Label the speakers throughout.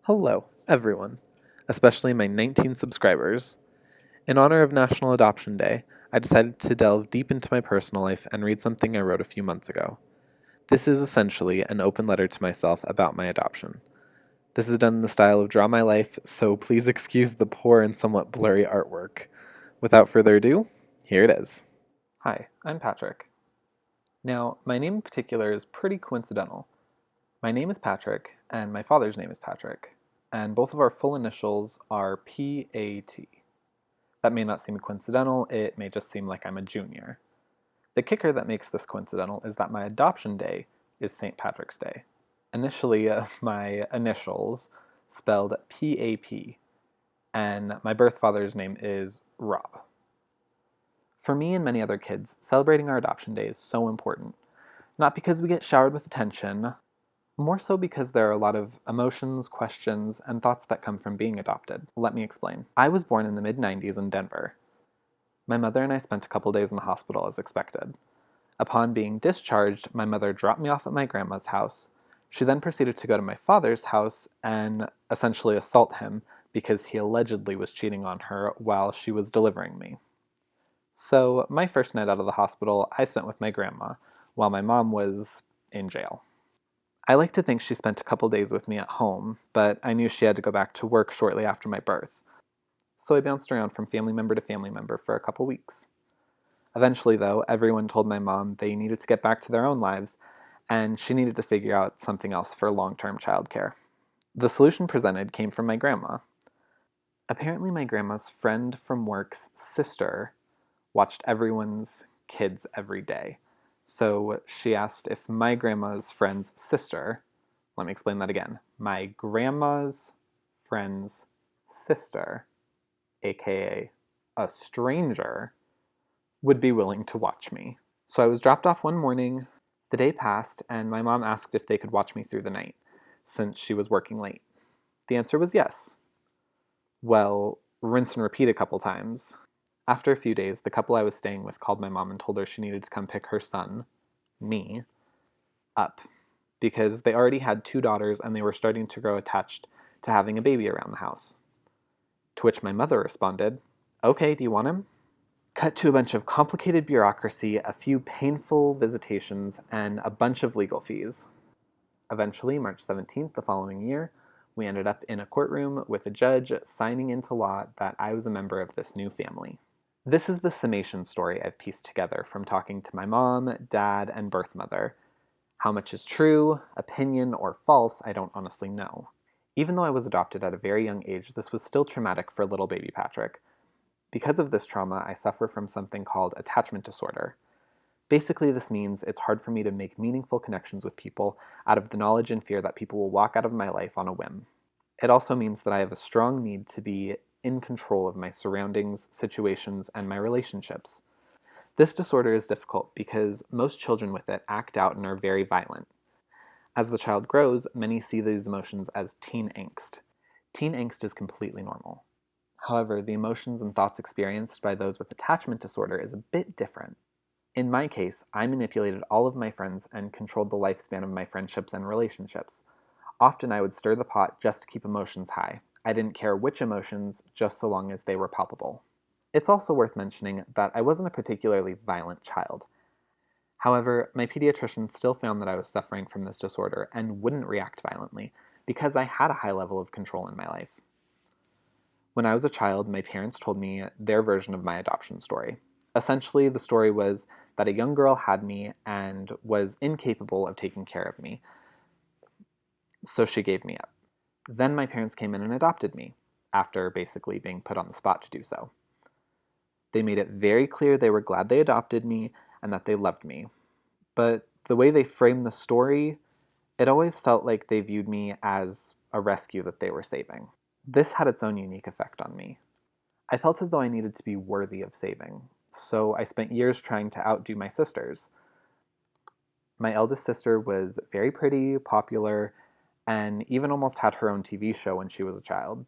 Speaker 1: Hello, everyone, especially my 19 subscribers. In honor of National Adoption Day, I decided to delve deep into my personal life and read something I wrote a few months ago. This is essentially an open letter to myself about my adoption. This is done in the style of Draw My Life, so please excuse the poor and somewhat blurry artwork. Without further ado, here it is. Hi, I'm Patrick. Now, my name in particular is pretty coincidental. My name is Patrick, and my father's name is Patrick, and both of our full initials are PAT. That may not seem coincidental, it may just seem like I'm a junior. The kicker that makes this coincidental is that my adoption day is St. Patrick's Day. Initially, my initials spelled PAP, and my birth father's name is Rob. For me and many other kids, celebrating our adoption day is so important. Not because we get showered with attention, more so because there are a lot of emotions, questions, and thoughts that come from being adopted. Let me explain. I was born in the mid-90s in Denver. My mother and I spent a couple days in the hospital as expected. Upon being discharged, my mother dropped me off at my grandma's house. She then proceeded to go to my father's house and essentially assault him because he allegedly was cheating on her while she was delivering me. So, my first night out of the hospital, I spent with my grandma, while my mom was in jail. I like to think she spent a couple days with me at home, but I knew she had to go back to work shortly after my birth. So I bounced around from family member to family member for a couple weeks. Eventually, though, everyone told my mom they needed to get back to their own lives, and she needed to figure out something else for long-term childcare. The solution presented came from my grandma. Apparently, my grandma's friend from work's sister watched everyone's kids every day. So she asked if my grandma's friend's sister, let me explain that again, my grandma's friend's sister, aka a stranger, would be willing to watch me. So I was dropped off one morning, the day passed, and my mom asked if they could watch me through the night, since she was working late. The answer was yes. Well, rinse and repeat a couple times. After a few days, the couple I was staying with called my mom and told her she needed to come pick her son, me, up, because they already had two daughters and they were starting to grow attached to having a baby around the house. To which my mother responded, "Okay, do you want him?" Cut to a bunch of complicated bureaucracy, a few painful visitations, and a bunch of legal fees. Eventually, March 17th the following year, we ended up in a courtroom with a judge signing into law that I was a member of this new family. This is the summation story I've pieced together from talking to my mom, dad, and birth mother. How much is true, opinion, or false, I don't honestly know. Even though I was adopted at a very young age, this was still traumatic for little baby Patrick. Because of this trauma, I suffer from something called attachment disorder. Basically, this means it's hard for me to make meaningful connections with people out of the knowledge and fear that people will walk out of my life on a whim. It also means that I have a strong need to be in control of my surroundings, situations, and my relationships. This disorder is difficult because most children with it act out and are very violent. As the child grows, many see these emotions as teen angst. Teen angst is completely normal. However, the emotions and thoughts experienced by those with attachment disorder is a bit different. In my case, I manipulated all of my friends and controlled the lifespan of my friendships and relationships. Often I would stir the pot just to keep emotions high. I didn't care which emotions, just so long as they were palpable. It's also worth mentioning that I wasn't a particularly violent child. However, my pediatrician still found that I was suffering from this disorder and wouldn't react violently because I had a high level of control in my life. When I was a child, my parents told me their version of my adoption story. Essentially, the story was that a young girl had me and was incapable of taking care of me, so she gave me up. Then my parents came in and adopted me, after basically being put on the spot to do so. They made it very clear they were glad they adopted me and that they loved me. But the way they framed the story, it always felt like they viewed me as a rescue that they were saving. This had its own unique effect on me. I felt as though I needed to be worthy of saving, so I spent years trying to outdo my sisters. My eldest sister was very pretty, popular, and even almost had her own TV show when she was a child.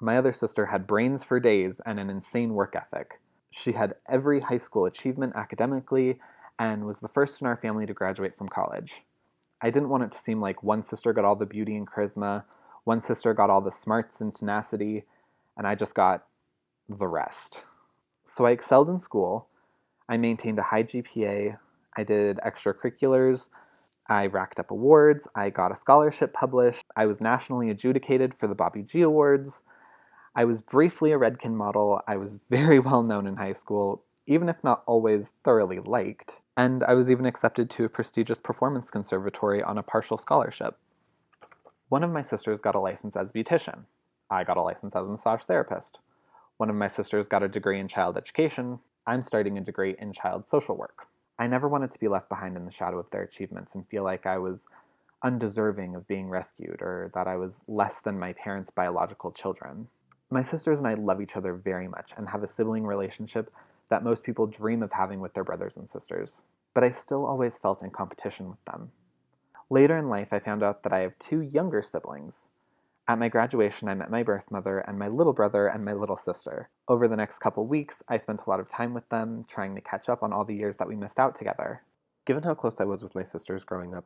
Speaker 1: My other sister had brains for days and an insane work ethic. She had every high school achievement academically and was the first in our family to graduate from college. I didn't want it to seem like one sister got all the beauty and charisma, One sister got all the smarts and tenacity, and I just got the rest. So I excelled in school. I maintained a high GPA. I did extracurriculars. I racked up awards. I got a scholarship published. I was nationally adjudicated for the Bobby G Awards. I was briefly a Redken model. I was very well known in high school, even if not always thoroughly liked. And I was even accepted to a prestigious performance conservatory on a partial scholarship. One of my sisters got a license as a beautician. I got a license as a massage therapist. One of my sisters got a degree in child education. I'm starting a degree in child social work. I never wanted to be left behind in the shadow of their achievements and feel like I was undeserving of being rescued or that I was less than my parents' biological children. My sisters and I love each other very much and have a sibling relationship that most people dream of having with their brothers and sisters. But I still always felt in competition with them. Later in life, I found out that I have two younger siblings. At my graduation, I met my birth mother and my little brother and my little sister. Over the next couple weeks, I spent a lot of time with them, trying to catch up on all the years that we missed out together.
Speaker 2: Given how close I was with my sisters growing up,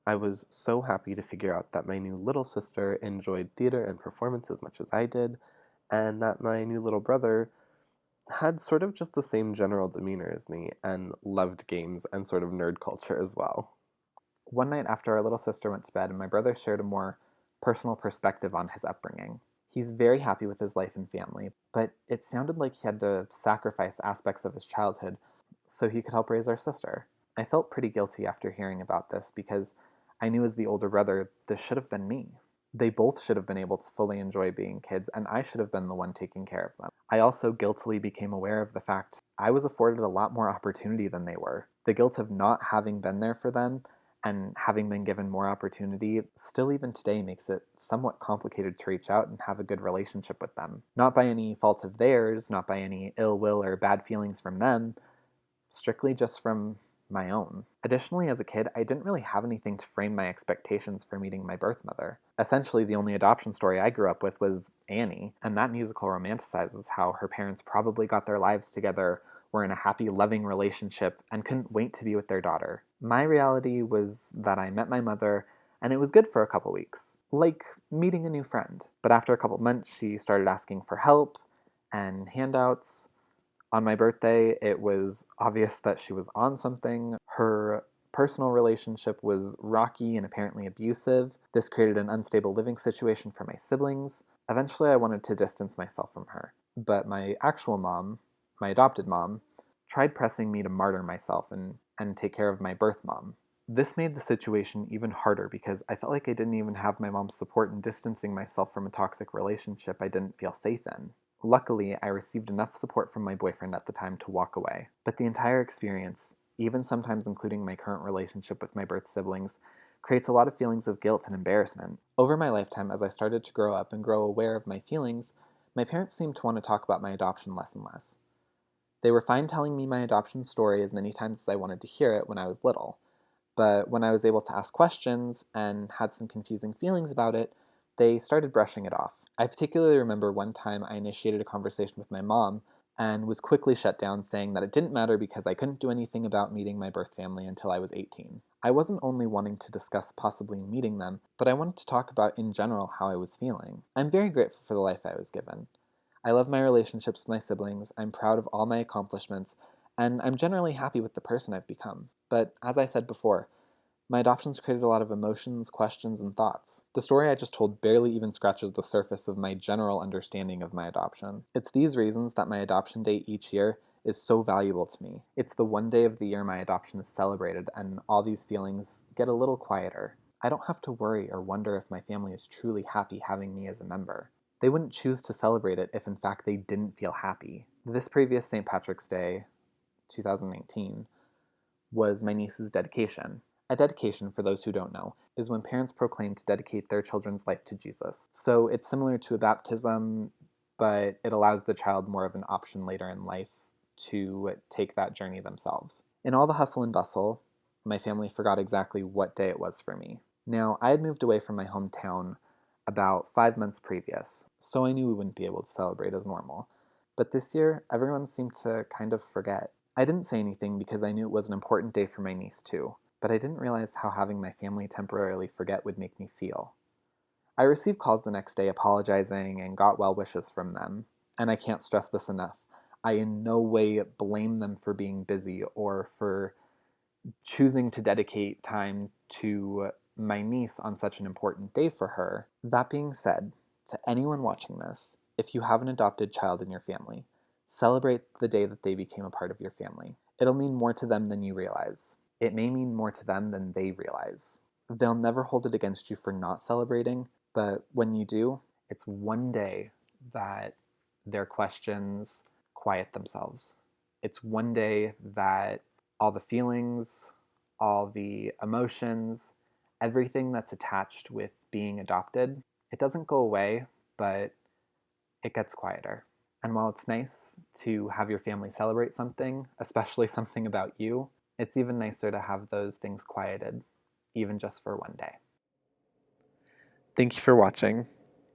Speaker 2: I was so happy to figure out that my new little sister enjoyed theater and performance as much as I did, and that my new little brother had sort of just the same general demeanor as me and loved games and sort of nerd culture as well.
Speaker 1: One night after our little sister went to bed, my brother shared a more personal perspective on his upbringing. He's very happy with his life and family, but it sounded like he had to sacrifice aspects of his childhood so he could help raise our sister. I felt pretty guilty after hearing about this because I knew as the older brother, this should have been me. They both should have been able to fully enjoy being kids, and I should have been the one taking care of them. I also guiltily became aware of the fact I was afforded a lot more opportunity than they were. The guilt of not having been there for them and having been given more opportunity still even today makes it somewhat complicated to reach out and have a good relationship with them. Not by any fault of theirs, not by any ill will or bad feelings from them, strictly just from my own. Additionally, as a kid, I didn't really have anything to frame my expectations for meeting my birth mother. Essentially, the only adoption story I grew up with was Annie, and that musical romanticizes how her parents probably got their lives together, were in a happy, loving relationship, and couldn't wait to be with their daughter. My reality was that I met my mother, and it was good for a couple weeks, like meeting a new friend. But after a couple months, she started asking for help and handouts. On my birthday, it was obvious that she was on something. Her personal relationship was rocky and apparently abusive. This created an unstable living situation for my siblings. Eventually, I wanted to distance myself from her. But my actual mom, my adopted mom, tried pressing me to martyr myself and take care of my birth mom. This made the situation even harder because I felt like I didn't even have my mom's support in distancing myself from a toxic relationship I didn't feel safe in. Luckily, I received enough support from my boyfriend at the time to walk away. But the entire experience, even sometimes including my current relationship with my birth siblings, creates a lot of feelings of guilt and embarrassment. Over my lifetime, as I started to grow up and grow aware of my feelings, my parents seemed to want to talk about my adoption less and less. They were fine telling me my adoption story as many times as I wanted to hear it when I was little, but when I was able to ask questions and had some confusing feelings about it, they started brushing it off. I particularly remember one time I initiated a conversation with my mom and was quickly shut down, saying that it didn't matter because I couldn't do anything about meeting my birth family until I was 18. I wasn't only wanting to discuss possibly meeting them, but I wanted to talk about in general how I was feeling. I'm very grateful for the life I was given. I love my relationships with my siblings, I'm proud of all my accomplishments, and I'm generally happy with the person I've become. But as I said before, my adoptions created a lot of emotions, questions, and thoughts. The story I just told barely even scratches the surface of my general understanding of my adoption. It's these reasons that my adoption day each year is so valuable to me. It's the one day of the year my adoption is celebrated, and all these feelings get a little quieter. I don't have to worry or wonder if my family is truly happy having me as a member. They wouldn't choose to celebrate it if in fact they didn't feel happy. This previous St. Patrick's Day, 2019, was my niece's dedication. A dedication, for those who don't know, is when parents proclaim to dedicate their children's life to Jesus. So it's similar to a baptism, but it allows the child more of an option later in life to take that journey themselves. In all the hustle and bustle, my family forgot exactly what day it was for me. Now, I had moved away from my hometown about 5 months previous, so I knew we wouldn't be able to celebrate as normal. But this year, everyone seemed to kind of forget. I didn't say anything because I knew it was an important day for my niece too, but I didn't realize how having my family temporarily forget would make me feel. I received calls the next day apologizing and got well wishes from them, and I can't stress this enough. I in no way blame them for being busy or for choosing to dedicate time to my niece on such an important day for her. That being said, to anyone watching this, if you have an adopted child in your family, celebrate the day that they became a part of your family. It'll mean more to them than you realize. It may mean more to them than they realize. They'll never hold it against you for not celebrating, but when you do, it's one day that their questions quiet themselves. It's one day that all the feelings, all the emotions, everything that's attached with being adopted, it doesn't go away, but it gets quieter. And while it's nice to have your family celebrate something, especially something about you, it's even nicer to have those things quieted, even just for one day. Thank you for watching.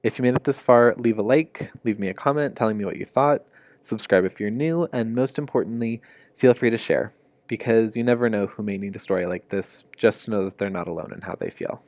Speaker 1: If you made it this far, leave a like, leave me a comment telling me what you thought, subscribe if you're new, and most importantly, feel free to share, because you never know who may need a story like this, just to know that they're not alone in how they feel.